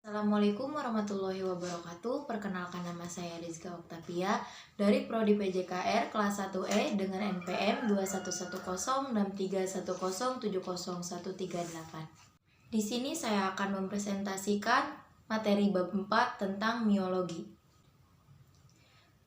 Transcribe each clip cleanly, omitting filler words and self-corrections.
Assalamualaikum warahmatullahi wabarakatuh. Perkenalkan, nama saya Rizka Oktavia dari Prodi PJKR kelas 1E dengan NPM 21106310701138. Di sini saya akan mempresentasikan materi bab 4 tentang miologi.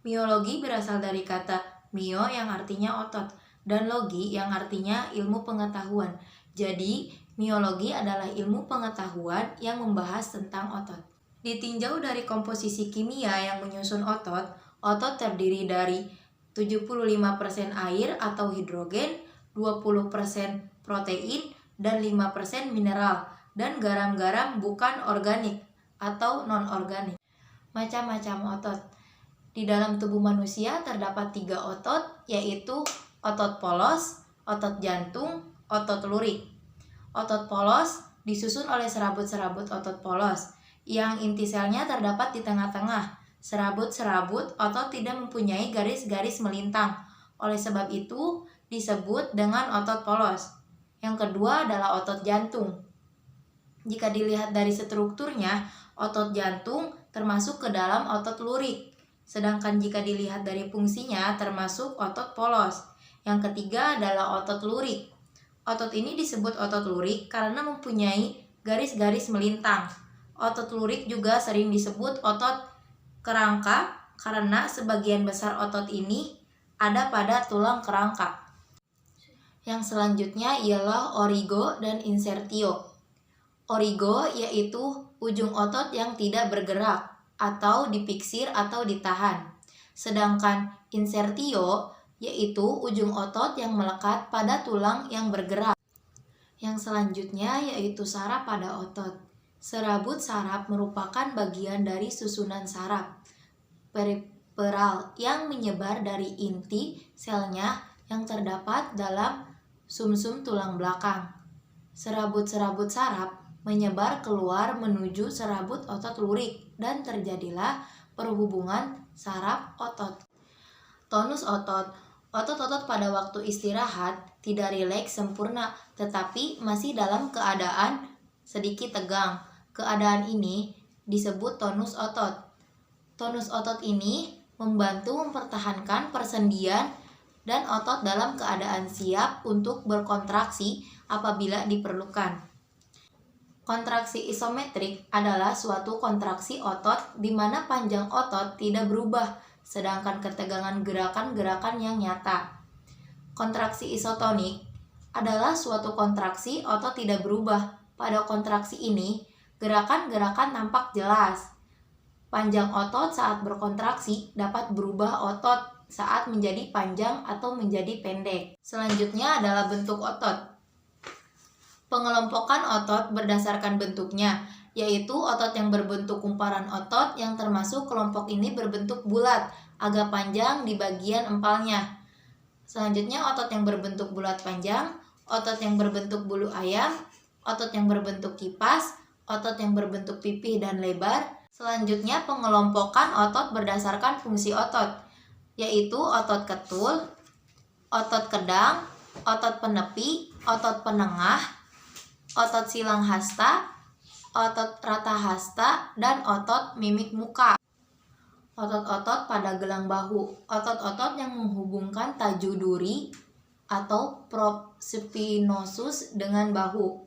Miologi berasal dari kata mio yang artinya otot dan logi yang artinya ilmu pengetahuan. Jadi, miologi adalah ilmu pengetahuan yang membahas tentang otot. Ditinjau dari komposisi kimia yang menyusun otot, otot terdiri dari 75% air atau hidrogen, 20% protein, dan 5% mineral, dan garam-garam bukan organik atau non-organik. Macam-macam otot. Di dalam tubuh manusia terdapat 3 otot, yaitu otot polos, otot jantung, otot lurik. Otot polos disusun oleh serabut-serabut otot polos, yang inti selnya terdapat di tengah-tengah. Serabut-serabut otot tidak mempunyai garis-garis melintang, oleh sebab itu disebut dengan otot polos. Yang kedua adalah otot jantung. Jika dilihat dari strukturnya, otot jantung termasuk ke dalam otot lurik, sedangkan jika dilihat dari fungsinya termasuk otot polos. Yang ketiga adalah otot lurik. Otot ini disebut otot lurik karena mempunyai garis-garis melintang. Otot lurik juga sering disebut otot kerangka karena sebagian besar otot ini ada pada tulang kerangka. Yang selanjutnya ialah origo dan insertio. Origo yaitu ujung otot yang tidak bergerak atau dipiksir atau ditahan. Sedangkan insertio yaitu ujung otot yang melekat pada tulang yang bergerak. Yang selanjutnya yaitu saraf pada otot. Serabut saraf merupakan bagian dari susunan saraf periferal yang menyebar dari inti selnya yang terdapat dalam sumsum tulang belakang. Serabut-serabut saraf menyebar keluar menuju serabut otot lurik dan terjadilah perhubungan saraf otot. Tonus otot. Otot-otot pada waktu istirahat tidak rileks sempurna, tetapi masih dalam keadaan sedikit tegang. Keadaan ini disebut tonus otot. Tonus otot ini membantu mempertahankan persendian dan otot dalam keadaan siap untuk berkontraksi apabila diperlukan. Kontraksi isometrik adalah suatu kontraksi otot di mana panjang otot tidak berubah, sedangkan ketegangan gerakan-gerakan yang nyata. Kontraksi isotonik adalah suatu kontraksi otot tidak berubah. Pada kontraksi ini, gerakan-gerakan tampak jelas. Panjang otot saat berkontraksi dapat berubah otot saat menjadi panjang atau menjadi pendek. Selanjutnya adalah bentuk otot. Pengelompokan otot berdasarkan bentuknya, yaitu otot yang berbentuk kumparan otot yang termasuk kelompok ini berbentuk bulat, agak panjang di bagian empalnya. Selanjutnya otot yang berbentuk bulat panjang, otot yang berbentuk bulu ayam, otot yang berbentuk kipas, otot yang berbentuk pipih dan lebar. Selanjutnya pengelompokan otot berdasarkan fungsi otot, yaitu otot ketul, otot kedang, otot penepi, otot penengah, otot silang hasta, otot rata hasta, dan otot mimik muka. Otot-otot pada gelang bahu. Otot-otot yang menghubungkan taju duri atau prospinosus dengan bahu.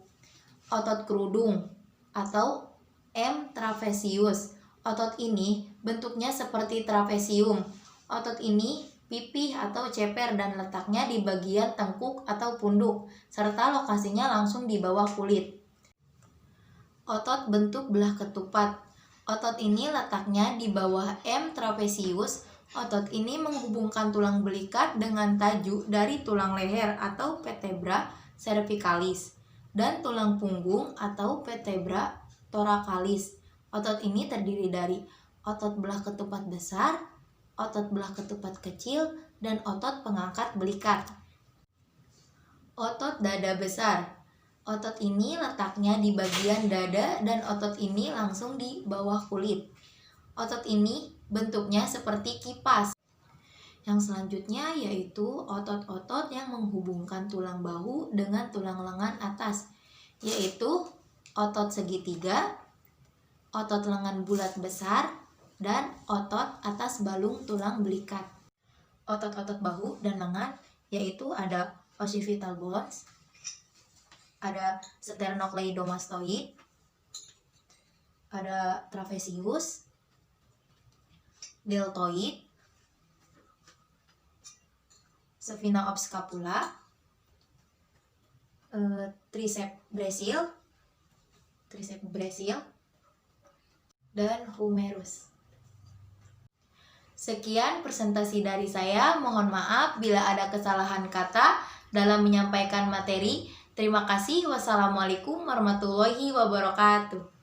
Otot kerudung atau M. trapesius. Otot ini bentuknya seperti trapesium. Otot ini pipih atau ceper dan letaknya di bagian tengkuk atau punduk, serta lokasinya langsung di bawah kulit. Otot bentuk belah ketupat. Otot ini letaknya di bawah M. trapesius. Otot ini menghubungkan tulang belikat dengan taju dari tulang leher atau vertebra cervicalis dan tulang punggung atau vertebra thoracalis. Otot ini terdiri dari otot belah ketupat besar, otot belah ketupat kecil, dan otot pengangkat belikat. Otot dada besar. Otot ini letaknya di bagian dada dan otot ini langsung di bawah kulit. Otot ini bentuknya seperti kipas. Yang selanjutnya yaitu otot-otot yang menghubungkan tulang bahu dengan tulang lengan atas, yaitu otot segitiga, otot lengan bulat besar, dan otot atas balung tulang belikat. Otot-otot bahu dan lengan yaitu ada occipital bones, ada sternocleidomastoid, ada trapezius, deltoid, spina obscapula, triceps brachial, dan humerus. Sekian presentasi dari saya. Mohon maaf bila ada kesalahan kata dalam menyampaikan materi. Terima kasih. Wassalamualaikum warahmatullahi wabarakatuh.